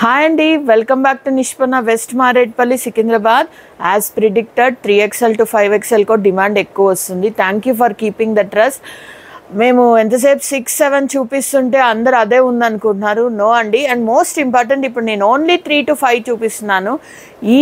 Hi Andy, welcome back to Nishpana West Maredpalli Secunderabad. As predicted 3XL to 5XL ko demand ఎక్కువ వస్తుంది. Thank you for keeping the trust. మేము ఎంతసేపు 6-7 చూపిస్తుంటే అందరు అదే ఉందనుకుంటున్నారు. No అండి. అండ్ మోస్ట్ ఇంపార్టెంట్ ఇప్పుడు నేను ఓన్లీ 3 to 5 చూపిస్తున్నాను. ఈ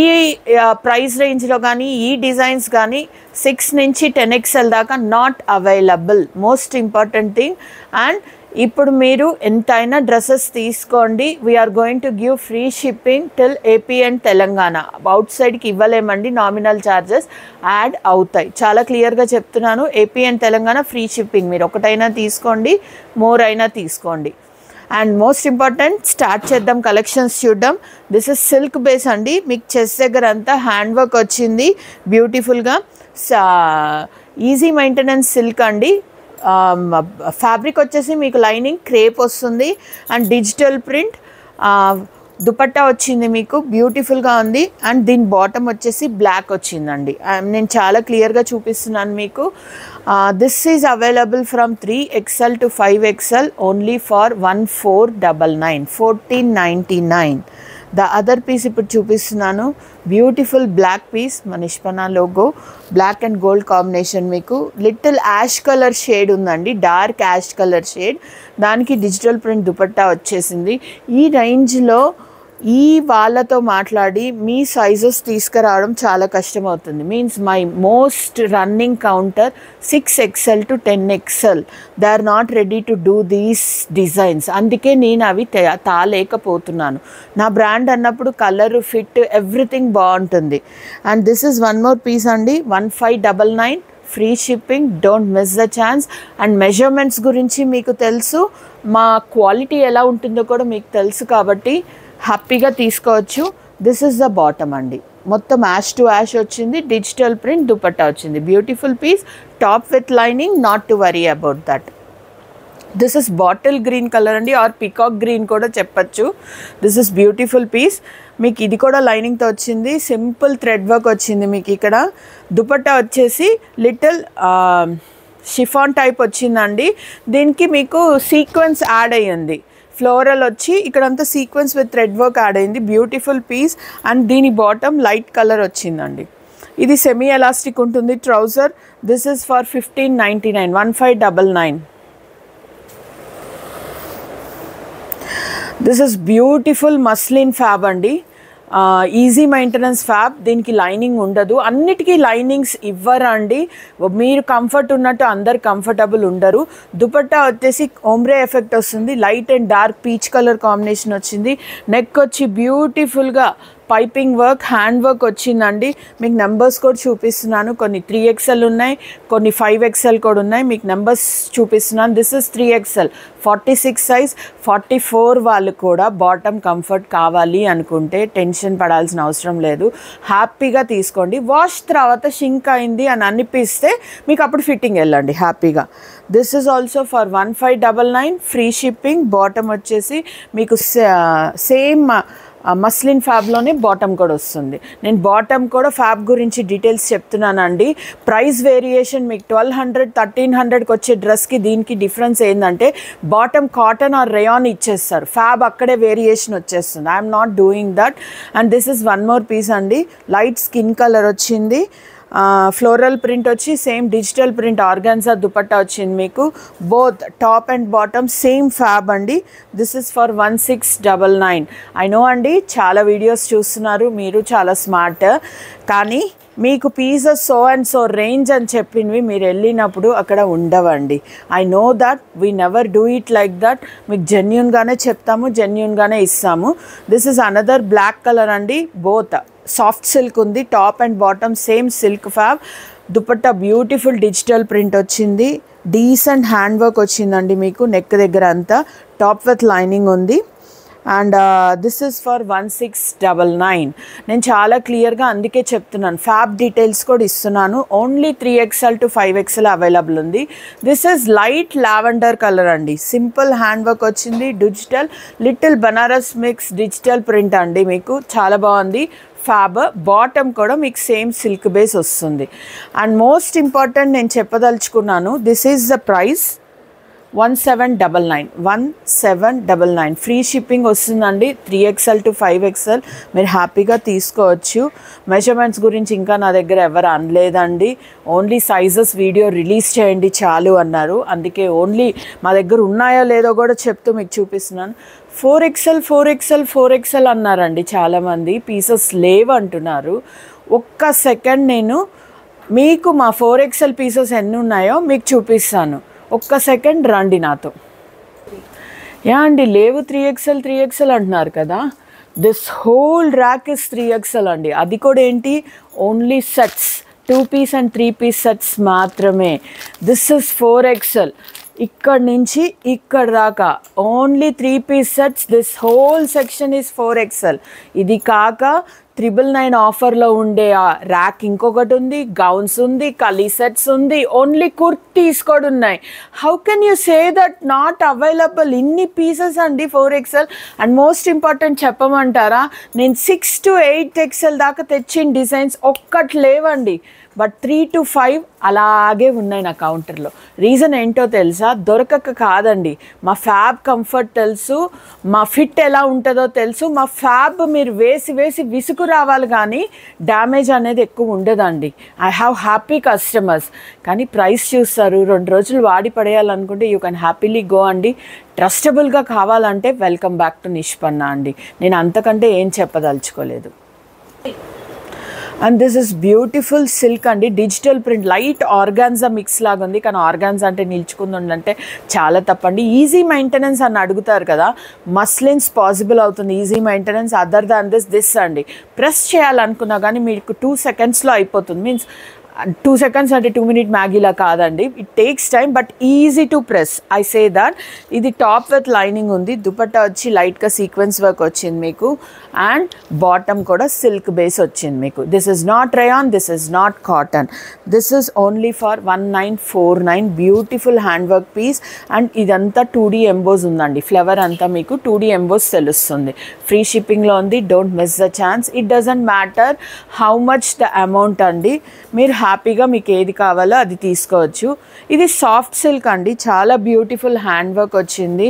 ప్రైస్ రేంజ్లో కానీ ఈ డిజైన్స్ కానీ 6 నుంచి 10XL దాకా not available. Most important thing. And ఇప్పుడు మీరు ఎంతైనా డ్రెస్సెస్ తీసుకోండి. We're going to give free shipping till AP and Telangana. Out సైడ్కి ఇవ్వలేమండి, నామినల్ ఛార్జెస్ యాడ్ అవుతాయి. చాలా క్లియర్గా చెప్తున్నాను. AP and Telangana free shipping. మీరు ఒకటైనా తీసుకోండి, మోర్ అయినా తీసుకోండి. అండ్ మోస్ట్ ఇంపార్టెంట్, స్టార్ట్ చేద్దాం కలెక్షన్స్ చూద్దాం. దిస్ ఇస్ సిల్క్ బేస్ అండి. మీకు చెస్ట్ దగ్గర అంతా హ్యాండ్ వర్క్ వచ్చింది బ్యూటిఫుల్గా. ఈజీ మెయింటెనెన్స్ సిల్క్ అండి. ఫ్యాబ్రిక్ వచ్చేసి మీకు లైనింగ్ క్రేప్ వస్తుంది అండ్ డిజిటల్ ప్రింట్. దుపట్టా వచ్చింది మీకు, బ్యూటిఫుల్గా ఉంది. అండ్ దీని బాటమ్ వచ్చేసి బ్లాక్ వచ్చిందండి. నేను చాలా క్లియర్గా చూపిస్తున్నాను మీకు. This is available from 3XL to 5XL only for 1499, 1499. The other piece ఇప్పుడు చూపిస్తున్నాను. బ్యూటిఫుల్ బ్లాక్ పీస్, మన Nishpana logo, black and gold combination. మీకు లిటిల్ యాష్ కలర్ షేడ్ ఉందండి, డార్క్ యాష్ కలర్ షేడ్. దానికి డిజిటల్ ప్రింట్ దుపట్టా వచ్చేసింది. ఈ రేంజ్లో ఈ వాళ్ళతో మాట్లాడి మీ సైజెస్ తీసుకురావడం చాలా కష్టమవుతుంది. Means my most running counter 6XL to 10XL. They are not ready to do these designs. అందుకే నేను అవి తాలేకపోతున్నాను. నా బ్రాండ్ అన్నప్పుడు కలర్, ఫిట్, ఎవ్రీథింగ్ బాగుంటుంది. And this is one more piece అండి, 1599 free shipping. Don't miss the chance. And measurements గురించి మీకు తెలుసు, మా క్వాలిటీ ఎలా ఉంటుందో కూడా మీకు తెలుసు కాబట్టి హ్యాపీగా తీసుకోవచ్చు. దిస్ ఇస్ ద బాటమ్ అండి. మొత్తం యాష్ టు యాష్ వచ్చింది, డిజిటల్ ప్రింట్ దుపట్టా వచ్చింది. Beautiful piece, top with lining, not to worry about that. This is bottle green colour అండి, ఆర్ పికాక్ గ్రీన్ కూడా చెప్పచ్చు. This is beautiful piece. మీకు ఇది కూడా లైనింగ్తో వచ్చింది. సింపుల్ థ్రెడ్ వర్క్ వచ్చింది మీకు ఇక్కడ. దుపట్టా వచ్చేసి లిటిల్ షిఫాన్ టైప్ వచ్చిందండి. దీనికి మీకు సీక్వెన్స్ యాడ్ అయ్యింది. ఫ్లోరల్ వచ్చి ఇక్కడంతా sequence with thread work add అయింది. Beautiful piece. అండ్ దీని బాటమ్ లైట్ కలర్ వచ్చిందండి. ఇది సెమీ ఎలాస్టిక్ ఉంటుంది trouser. This is for 1599, 1599. This is beautiful muslin fab అండి. Easy maintenance fab. దీనికి లైనింగ్ ఉండదు. అన్నిటికీ లైనింగ్స్ ఇవ్వరండి. మీరు కంఫర్ట్ ఉన్నట్టు అందరు కంఫర్టబుల్ ఉండరు. దుపట్టా వచ్చేసి ఓమ్రే ఎఫెక్ట్ వస్తుంది. Light and dark peach colour combination వచ్చింది. నెక్ వచ్చి బ్యూటిఫుల్గా పైపింగ్ వర్క్, హ్యాండ్ వర్క్ వచ్చిందండి. మీకు నెంబర్స్ కూడా చూపిస్తున్నాను. కొన్ని 3XL ఉన్నాయి, కొన్ని 5XL కూడా ఉన్నాయి. మీకు నెంబర్స్ చూపిస్తున్నాను. This is 3XL, 46 size. 44 వాళ్ళు కూడా బాటమ్ కంఫర్ట్ కావాలి అనుకుంటే టెన్షన్ పడాల్సిన అవసరం లేదు. హ్యాపీగా తీసుకోండి. వాష్ తర్వాత షింక్ అయింది అని అనిపిస్తే మీకు అప్పుడు ఫిట్టింగ్ వెళ్ళండి హ్యాపీగా. This is also for 1599 free shipping. Bottom వచ్చేసి మీకు సేమ్ మస్లిన్ ఫ్యాబ్లోనే బాటమ్ కూడా వస్తుంది. నేను బాటమ్ కూడా ఫ్యాబ్ గురించి డీటెయిల్స్ చెప్తున్నానండి. ప్రైస్ వేరియేషన్ మీకు 1200, 1300కి వచ్చే డ్రెస్కి దీనికి డిఫరెన్స్ ఏంటంటే బాటమ్ కాటన్ ఆర్ రేయాన్ ఇచ్చేస్తారు, ఫ్యాబ్ అక్కడే వేరియేషన్ వచ్చేస్తుంది. I'm not doing that. And this is one more piece అండి. లైట్ స్కిన్ కలర్ వచ్చింది. ఫ్లోరల్ ప్రింట్ వచ్చి same digital print organza dupatta వచ్చింది మీకు. Both top and bottom same fab అండి. This is for 1699. I know అండి, చాలా videos చూస్తున్నారు, మీరు చాలా స్మార్ట్. కానీ మీకు pieces so and so range అని చెప్పినవి మీరు వెళ్ళినప్పుడు అక్కడ ఉండవండి. I know that. We never do it like that. మీకు జెన్యూన్గానే చెప్తాము, జెన్యూన్గానే ఇస్తాము. This is another black colour అండి. బోత్ సాఫ్ట్ సిల్క్ ఉంది. Top and bottom same silk fab. Dupatta beautiful digital print వచ్చింది. డీసెంట్ హ్యాండ్ వర్క్ వచ్చిందండి మీకు నెక్ దగ్గర అంతా. టాప్ విత్ లైనింగ్ ఉంది. And this is for 1699. నేను చాలా క్లియర్గా అందుకే చెప్తున్నాను, ఫ్యాబ్ డీటెయిల్స్ కూడా ఇస్తున్నాను. Only 3XL to 5XL available ఉంది. This is light lavender colour అండి. సింపుల్ హ్యాండ్ వర్క్ వచ్చింది. Digital little Banaras mix digital print అండి మీకు. చాలా బాగుంది ఫ్యాబ్. బాటమ్ కూడా మీకు సేమ్ సిల్క్ బేస్ వస్తుంది. అండ్ మోస్ట్ ఇంపార్టెంట్ నేను చెప్పదలుచుకున్నాను, this is the price. 1799 free shipping వస్తుందండి. 3XL to 5XL మీరు హ్యాపీగా తీసుకోవచ్చు. మెజర్మెంట్స్ గురించి ఇంకా నా దగ్గర ఎవరు అనలేదండి. ఓన్లీ సైజెస్ వీడియో రిలీజ్ చేయండి చాలు అన్నారు. అందుకే ఓన్లీ మా దగ్గర ఉన్నాయో లేదో కూడా చెప్తూ మీకు చూపిస్తున్నాను. 4XL అన్నారండి చాలామంది. పీసెస్ లేవు అంటున్నారు. ఒక్క సెకండ్ నేను మీకు మా 4XL పీసెస్ ఎన్ని ఉన్నాయో మీకు చూపిస్తాను. ఒక్క సెకండ్ రండి నాతో. యా అండి, లేవు 3XL అంటున్నారు కదా. This whole rack is 3XL అండి. అది కూడా ఏంటి, only sets, 2 piece and 3 piece సెట్స్ మాత్రమే. This is 4XL. ఇక్కడ నుంచి ఇక్కడ దాకా only 3 piece sets. This whole section is 4XL. ఇది కాక 999 ఆఫర్లో ఉండే ర్యాక్ ఇంకొకటి ఉంది, గౌన్స్ ఉంది, కలీ సెట్స్ ఉంది, ఓన్లీ కుర్తీస్ కూడా ఉన్నాయి. How can you say that not available? ఇన్ని పీసెస్ అండి 4XL. అండ్ మోస్ట్ ఇంపార్టెంట్ చెప్పమంటారా, నేను 6 to 8XL దాకా తెచ్చిన డిజైన్స్ ఒక్కటి లేవండి. బట్ 3 to 5 అలాగే ఉన్నాయి నా కౌంటర్లో. రీజన్ ఏంటో తెలుసా? దొరకక కాదండి, మా ఫ్యాబ్ కంఫర్ట్ తెలుసు, మా ఫిట్ ఎలా ఉంటుందో తెలుసు. మా ఫ్యాబ్ మీరు వేసి వేసి విసుగు రావాలి కానీ డ్యామేజ్ అనేది ఎక్కువ ఉండదండి. I have happy customers. కానీ ప్రైస్ చూస్తారు, 2 రోజులు వాడి పడేయాలనుకుంటే యూ కెన్ హ్యాపీలీ గో అండి. ట్రస్టబుల్గా కావాలంటే వెల్కమ్ బ్యాక్ టు నిష్పన్న అండి. నేను అంతకంటే ఏం చెప్పదలుచుకోలేదు. And this is beautiful silk అండి, digital print, light organza mix లాగా ఉంది. కానీ ఆర్గాన్జా అంటే నిల్చుకుందంటే చాలా తప్పండి. ఈజీ మెయింటెనెన్స్ అని అడుగుతారు కదా, మస్లిన్స్ పాసిబుల్ అవుతుంది easy maintenance. Other than this అండి, ప్రెస్ చేయాలనుకున్నా కానీ మీకు 2 secondsలో అయిపోతుంది. మీన్స్ 2 seconds అంటే 2 minute మ్యాగీలా కాదండి. It takes time but easy to press. I say that. ఇది టాప్ విత్ లైనింగ్ ఉంది. దుపట్టా వచ్చి లైట్గా సీక్వెన్స్ వర్క్ వచ్చింది మీకు. అండ్ బాటమ్ కూడా సిల్క్ బేస్ వచ్చింది మీకు. This is not rayon, this is not cotton. This is only for 1949. Beautiful hand work piece. And ఇదంతా 2D ఎంబోస్ ఉందండి. ఫ్లవర్ అంతా మీకు 2D ఎంబోస్ తెలుస్తుంది. ఫ్రీ షిప్పింగ్లో ఉంది. Don't miss the chance. It doesn't matter how much the amount అండి. మీరు హ్యాపీగా మీకు ఏది కావాలో అది తీసుకోవచ్చు. ఇది సాఫ్ట్ సిల్క్ అండి, చాలా బ్యూటిఫుల్ హ్యాండ్ వర్క్ వచ్చింది.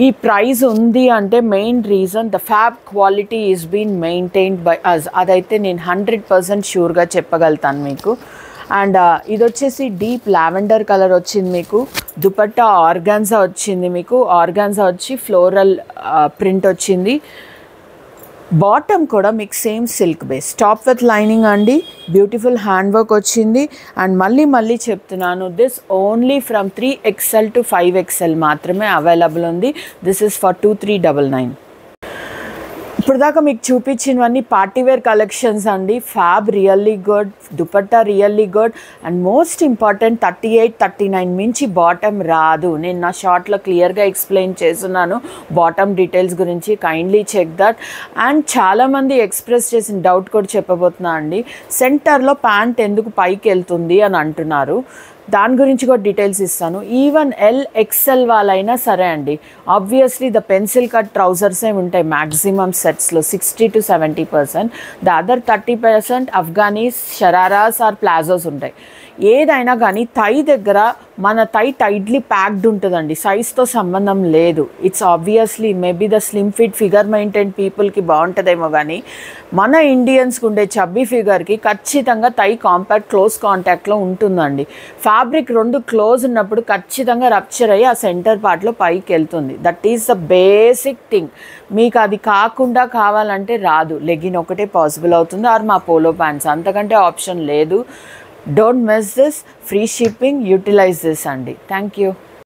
ఈ ప్రైస్ ఉంది అంటే main reason the fab quality is been maintained by us. అదైతే నేను 100% షూర్గా చెప్పగలుగుతాను మీకు. అండ్ ఇది వచ్చేసి డీప్ లావెండర్ కలర్ వచ్చింది మీకు. దుపట్టా ఆర్గాన్జా వచ్చింది మీకు. ఆర్గాన్జా వచ్చి ఫ్లోరల్ ప్రింట్ వచ్చింది. బాటమ్ కూడా మీకు same silk base, top with lining అండి. బ్యూటిఫుల్ హ్యాండ్ వర్క్ వచ్చింది. అండ్ మళ్ళీ చెప్తున్నాను, this only from 3XL to 5XL మాత్రమే అవైలబుల్ ఉంది. This is for 2399. ఇప్పుడు దాకా మీకు చూపించినవన్నీ పార్టీవేర్ కలెక్షన్స్ అండి. Fab really good, dupatta really good. And most important 38, 39 మించి బాటమ్ రాదు. నేను నా షార్ట్లో క్లియర్గా ఎక్స్ప్లెయిన్ చేస్తున్నాను బాటమ్ డీటెయిల్స్ గురించి. Kindly check that. అండ్ చాలామంది ఎక్స్ప్రెస్ చేసిన డౌట్ కూడా చెప్పబోతున్నా అండి, సెంటర్లో ప్యాంట్ ఎందుకు పైకి వెళ్తుంది అని అంటున్నారు. దాని గురించి కూడా డీటెయిల్స్ ఇస్తాను. ఈవెన్ LXL వాళ్ళైనా సరే అండి, ఆబ్వియస్లీ ద పెన్సిల్ కట్ ట్రౌజర్సే ఉంటాయి మ్యాక్సిమం సెట్స్లో 60 to 70%. The other 30% Afghanis, shararas or palazzos ఉంటాయి. ఏదైనా కానీ థై దగ్గర మన థై టైట్లీ ప్యాక్డ్ ఉంటుందండి, సైజ్తో సంబంధం లేదు. It's obviously maybe the slim fit figure maintain పీపుల్కి బాగుంటుందేమో, కానీ మన ఇండియన్స్కి ఉండే చబ్బీ ఫిగర్కి ఖచ్చితంగా థై కాంపాక్ట్ క్లోజ్ కాంటాక్ట్లో ఉంటుందండి. ఫ్యాబ్రిక్ 2 క్లోజ్ ఉన్నప్పుడు ఖచ్చితంగా రప్చర్ అయ్యి ఆ సెంటర్ పార్ట్లో పైకి వెళ్తుంది. That is the basic thing. మీకు అది కాకుండా కావాలంటే రాదు. లెగిన్ ఒకటే పాసిబుల్ అవుతుంది, ఆర్ మా పోలో ప్యాంట్స్, అంతకంటే ఆప్షన్ లేదు. Don't miss this. Free shipping. Utilize this, Andy. Thank you.